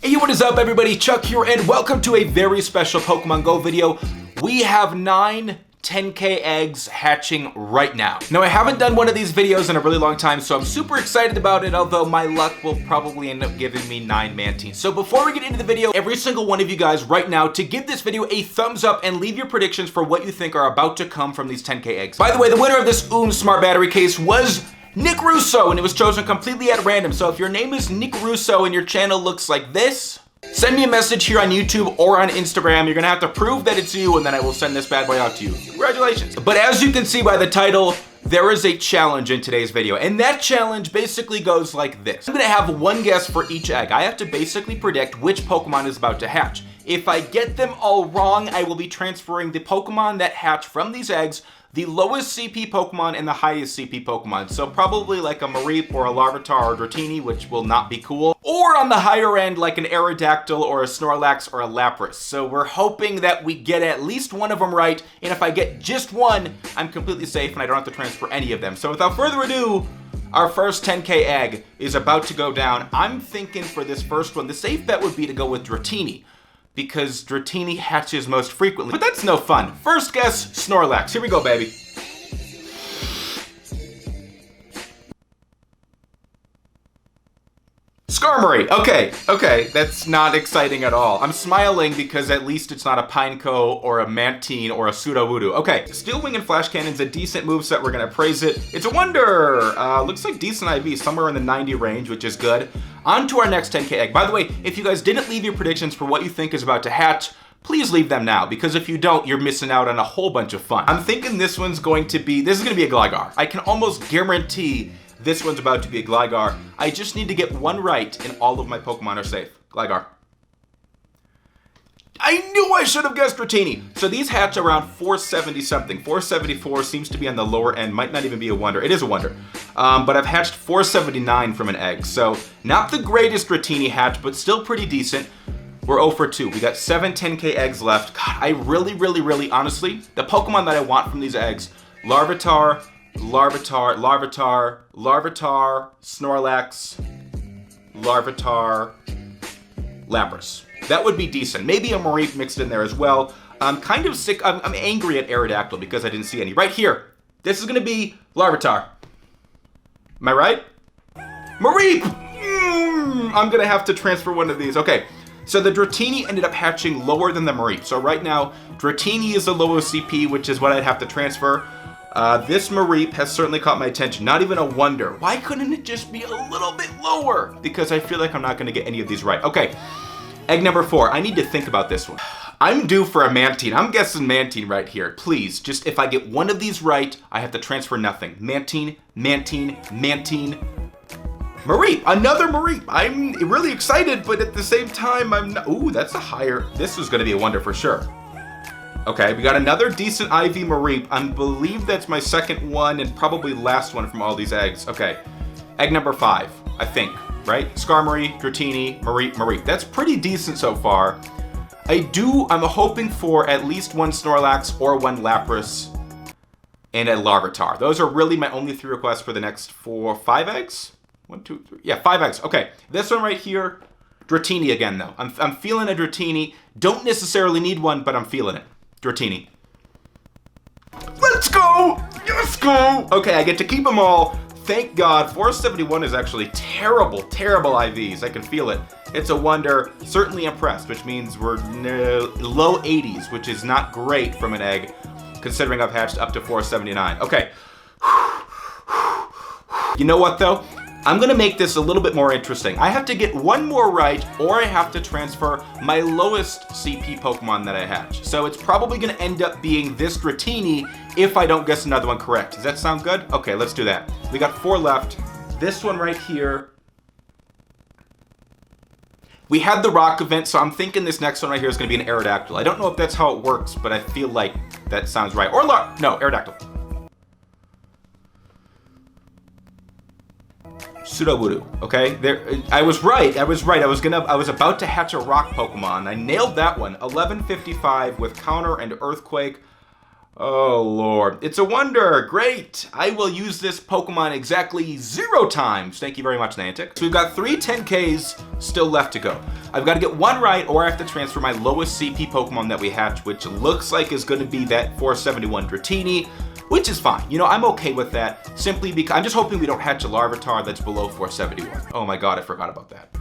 Hey, what is up everybody? Chuck here and welcome to a very special Pokemon Go video. We have 9 10K eggs hatching right now. Now I haven't done one of these videos in a really long time, so I'm super excited about it, although my luck will probably end up giving me 9 Manteens. So before we get into the video, every single one of you guys right now to give this video a thumbs up and leave your predictions for what you think are about to come from these 10K eggs. By the way, the winner of this Smart Battery case was Nick Russo, and it was chosen completely at random. So if your name is Nick Russo and your channel looks like this, send me a message here on YouTube or on Instagram. You're gonna have to prove that it's you, and then I will send this bad boy out to you. Congratulations. But as you can see by the title, there is a challenge in today's video, and that challenge basically goes like this. I'm gonna have one guess for each egg. I have to basically predict which Pokemon is about to hatch. If I get them all wrong, I will be transferring the Pokemon that hatch from these eggs, the lowest CP Pokemon and the highest CP Pokemon. So probably like a Mareep or a Larvitar or Dratini, which will not be cool. Or on the higher end, like an Aerodactyl or a Snorlax or a Lapras. So we're hoping that we get at least one of them right. And if I get just one, I'm completely safe and I don't have to transfer any of them. So without further ado, our first 10K egg is about to go down. I'm thinking for this first one, the safe bet would be to go with Dratini, because Dratini hatches most frequently. But that's no fun. First guess, Snorlax. Here we go, baby. Skarmory. Okay, that's not exciting at all. I'm smiling because at least it's not a Pineco or a Mantine or a Sudowoodo. Okay, Steel Wing and Flash Cannon's a decent moveset. We're gonna praise it. It's a wonder. Looks like decent IV, somewhere in the 90 range, which is good. On to our next 10K egg. By the way, if you guys didn't leave your predictions for what you think is about to hatch, please leave them now, because if you don't, you're missing out on a whole bunch of fun. I'm thinking this is gonna be a Gligar. I can almost guarantee this one's about to be a Gligar. I just need to get one right and all of my Pokemon are safe. Gligar. I knew I should have guessed Dratini. So these hatch around 470 something. 474 seems to be on the lower end. Might not even be a wonder. It is a wonder. But I've hatched 479 from an egg. So not the greatest Dratini hatch, but still pretty decent. We're 0 for 2. We got 7 10K eggs left. God, I really, honestly, the Pokemon that I want from these eggs, Larvitar, Snorlax, Larvitar, Lapras. That would be decent. Maybe a Mareep mixed in there as well. I'm kind of sick. I'm angry at Aerodactyl because I didn't see any. Right here. This is going to be Larvitar. Am I right? Mareep! I'm going to have to transfer one of these. Okay. So the Dratini ended up hatching lower than the Mareep. So right now, Dratini is the lowest CP, which is what I'd have to transfer. This Mareep has certainly caught my attention. Not even a wonder. Why couldn't it just be a little bit lower? Because I feel like I'm not going to get any of these right. Okay, egg number 4. I need to think about this one. I'm due for a Mantine. I'm guessing Mantine right here. Please, just if I get one of these right, I have to transfer nothing. Mantine. Mareep, another Mareep. I'm really excited, but at the same time, I'm not. Ooh, that's a higher. This is going to be a wonder for sure. Okay, we got another decent IV Mareep. I believe that's my second one and probably last one from all these eggs. Okay, egg number 5, I think, right? Skarmory, Dratini, Mareep. That's pretty decent so far. I'm hoping for at least one Snorlax or one Lapras and a Larvitar. Those are really my only 3 requests for the next 5 eggs? 1, 2, 3. Yeah, 5 eggs. Okay, this one right here, Dratini again though. I'm feeling a Dratini. Don't necessarily need one, but I'm feeling it. Dratini. Let's go! Let's go! Okay, I get to keep them all. Thank God. 471 is actually terrible IVs. I can feel it. It's a wonder. Certainly impressed, which means we're low 80s, which is not great from an egg, considering I've hatched up to 479. Okay. You know what, though? I'm going to make this a little bit more interesting. I have to get one more right, or I have to transfer my lowest CP Pokemon that I hatch. So it's probably going to end up being this Dratini if I don't guess another one correct. Does that sound good? Okay, let's do that. We got 4 left. This one right here. We had the rock event, so I'm thinking this next one right here is going to be an Aerodactyl. I don't know if that's how it works, but I feel like that sounds right. Or no, Aerodactyl. Sudowoodo, okay? I was right. I was about to hatch a rock Pokemon. I nailed that one. 1155 with counter and earthquake. Oh, Lord. It's a wonder. Great. I will use this Pokemon exactly 0 times. Thank you very much, Niantic. So we've got 3 10Ks still left to go. I've got to get 1 right, or I have to transfer my lowest CP Pokemon that we hatch, which looks like is going to be that 471 Dratini, which is fine. You know, I'm okay with that, simply because I'm just hoping we don't hatch a Larvitar that's below 471. Oh my god, I forgot about that.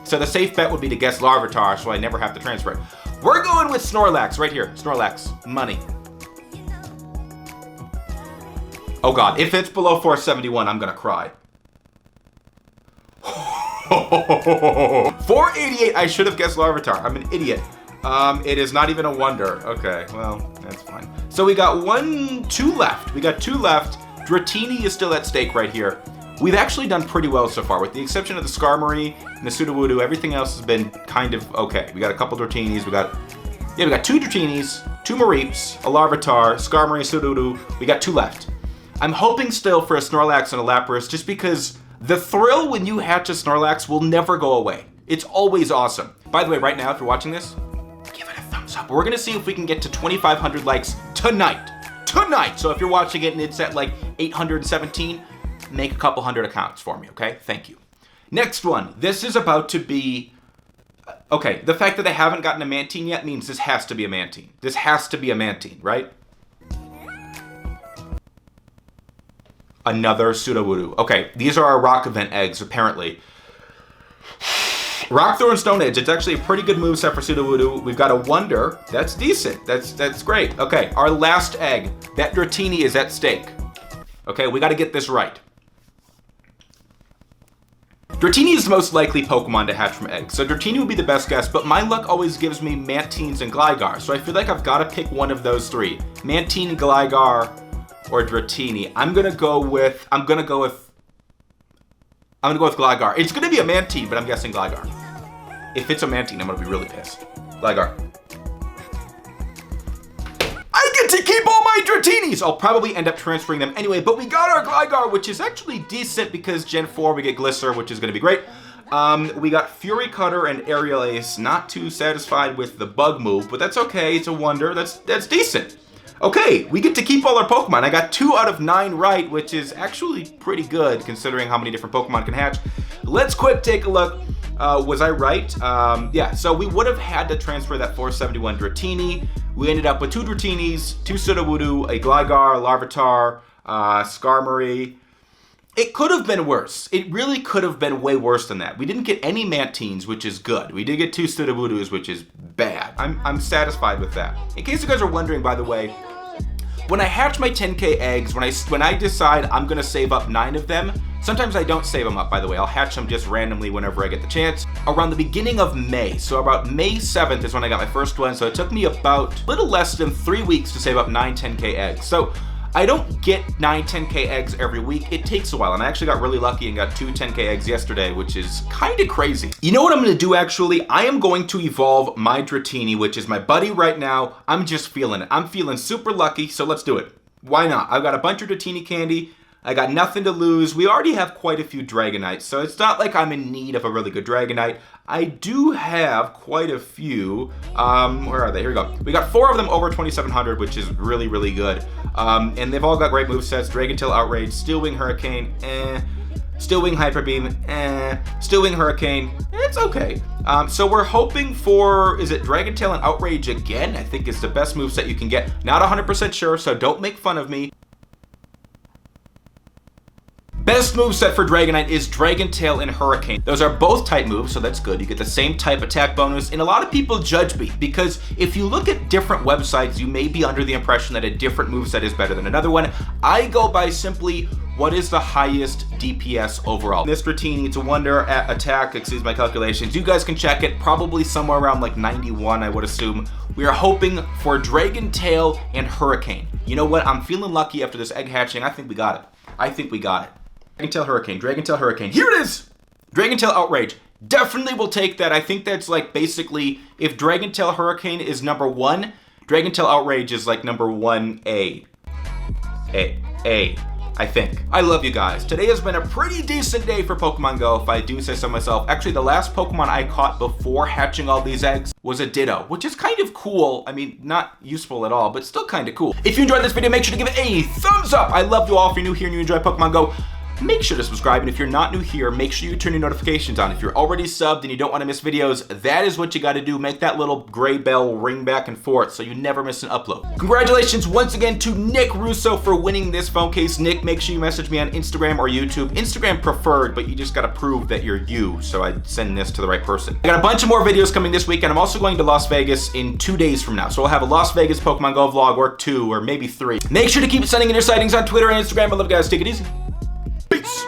So the safe bet would be to guess Larvitar, so I never have to transfer it. We're going with Snorlax right here. Snorlax. Money. Oh god, if it's below 471, I'm gonna cry. 488, I should have guessed Larvitar. I'm an idiot. It is not even a wonder. Okay, well, that's fine. So we got 2 left. We got 2 left. Dratini is still at stake right here. We've actually done pretty well so far, with the exception of the Skarmory and the Sudowoodo. Everything else has been kind of okay. We got a couple Dratinis. We got 2 Dratinis, 2 Mareeps, a Larvitar, Skarmory, Sudowoodo. We got 2 left. I'm hoping still for a Snorlax and a Lapras, just because the thrill when you hatch a Snorlax will never go away. It's always awesome. By the way, right now, if you're watching this, give it a thumbs up. We're gonna see if we can get to 2,500 likes tonight. Tonight! So if you're watching it and it's at like 817, make a couple hundred accounts for me, okay? Thank you. Next one. This is about to be... Okay, the fact that I haven't gotten a Mantine yet means this has to be a Mantine. This has to be a Mantine, right? Another Sudowoodo. Okay, these are our Rock Event eggs, apparently. Rock, Throw, and Stone Edge. It's actually a pretty good moveset for Sudowoodo. We've got a Wonder. That's decent. That's great. Okay, our last egg. That Dratini is at stake. Okay, we got to get this right. Dratini is the most likely Pokemon to hatch from eggs, so Dratini would be the best guess, but my luck always gives me Mantines and Gligar, so I feel like I've got to pick one of those 3. Mantine, Gligar, or Dratini. I'm gonna go with Gligar. It's gonna be a Mantine, but I'm guessing Gligar. If it's a Mantine, I'm gonna be really pissed. Gligar. I get to keep all my Dratinis! I'll probably end up transferring them anyway, but we got our Gligar, which is actually decent because Gen 4 we get Glisser, which is gonna be great. We got Fury Cutter and Aerial Ace. Not too satisfied with the bug move, but that's okay. It's a wonder. That's decent. Okay, we get to keep all our Pokemon. I got 2 out of 9 right, which is actually pretty good considering how many different Pokemon can hatch. Let's quick take a look. Was I right? Yeah, so we would have had to transfer that 471 Dratini. We ended up with 2 Dratinis, 2 Sudowoodo, a Gligar, a Larvitar, Skarmory. It could have been worse. It really could have been way worse than that. We didn't get any Mantines, which is good. We did get 2 Sudowoodos, which is bad. I'm satisfied with that. In case you guys are wondering, by the way, when I hatch my 10K eggs, when I decide I'm gonna save up 9 of them, sometimes I don't save them up, by the way. I'll hatch them just randomly whenever I get the chance. Around the beginning of May, so about May 7th is when I got my first one, so it took me about a little less than 3 weeks to save up 9 10K eggs. So I don't get 9 10K eggs every week. It takes a while, and I actually got really lucky and got 2 10K eggs yesterday, which is kind of crazy. You know what I'm gonna do actually? I am going to evolve my Dratini, which is my buddy right now. I'm just feeling it. I'm feeling super lucky, so let's do it. Why not? I've got a bunch of Dratini candy. I got nothing to lose. We already have quite a few Dragonites, so it's not like I'm in need of a really good Dragonite. I do have quite a few. Where are they? Here we go. We got 4 of them over 2,700, which is really, really good. And they've all got great movesets. Dragon Tail, Outrage, Steel Wing, Hurricane, Steel Wing, Hyper Beam, Steel Wing, Hurricane, it's okay. So we're hoping for, is it Dragon Tail and Outrage again? I think it's the best moveset you can get. Not 100% sure, so don't make fun of me. Best moveset for Dragonite is Dragon Tail and Hurricane. Those are both type moves, so that's good. You get the same type attack bonus, and a lot of people judge me because if you look at different websites, you may be under the impression that a different moveset is better than another one. I go by simply what is the highest DPS overall. This Dratini, it's a wonder at attack, excuse my calculations. You guys can check it, probably somewhere around like 91, I would assume. We are hoping for Dragon Tail and Hurricane. You know what? I'm feeling lucky after this egg hatching. I think we got it. I think we got it. Dragon Tail Hurricane, Dragon Tail Hurricane. Here it is! Dragon Tail Outrage. Definitely will take that. I think that's like basically, if Dragon Tail Hurricane is number 1, Dragon Tail Outrage is like number 1A. I think. I love you guys. Today has been a pretty decent day for Pokemon Go, if I do say so myself. Actually, the last Pokemon I caught before hatching all these eggs was a Ditto, which is kind of cool. I mean, not useful at all, but still kind of cool. If you enjoyed this video, make sure to give it a thumbs up. I love you all. If you're new here and you enjoy Pokemon Go, make sure to subscribe, and if you're not new here, make sure you turn your notifications on. If you're already subbed and you don't want to miss videos, that is what you got to do. Make that little gray bell ring back and forth so you never miss an upload. Congratulations once again to Nick Russo for winning this phone case. Nick, make sure you message me on Instagram or YouTube. Instagram preferred, but you just got to prove that you're you, so I send this to the right person. I got a bunch of more videos coming this week, and I'm also going to Las Vegas in 2 days from now, so I'll have a Las Vegas Pokemon Go vlog, or 2, or maybe 3. Make sure to keep sending in your sightings on Twitter and Instagram. I love you guys. Take it easy. Peace.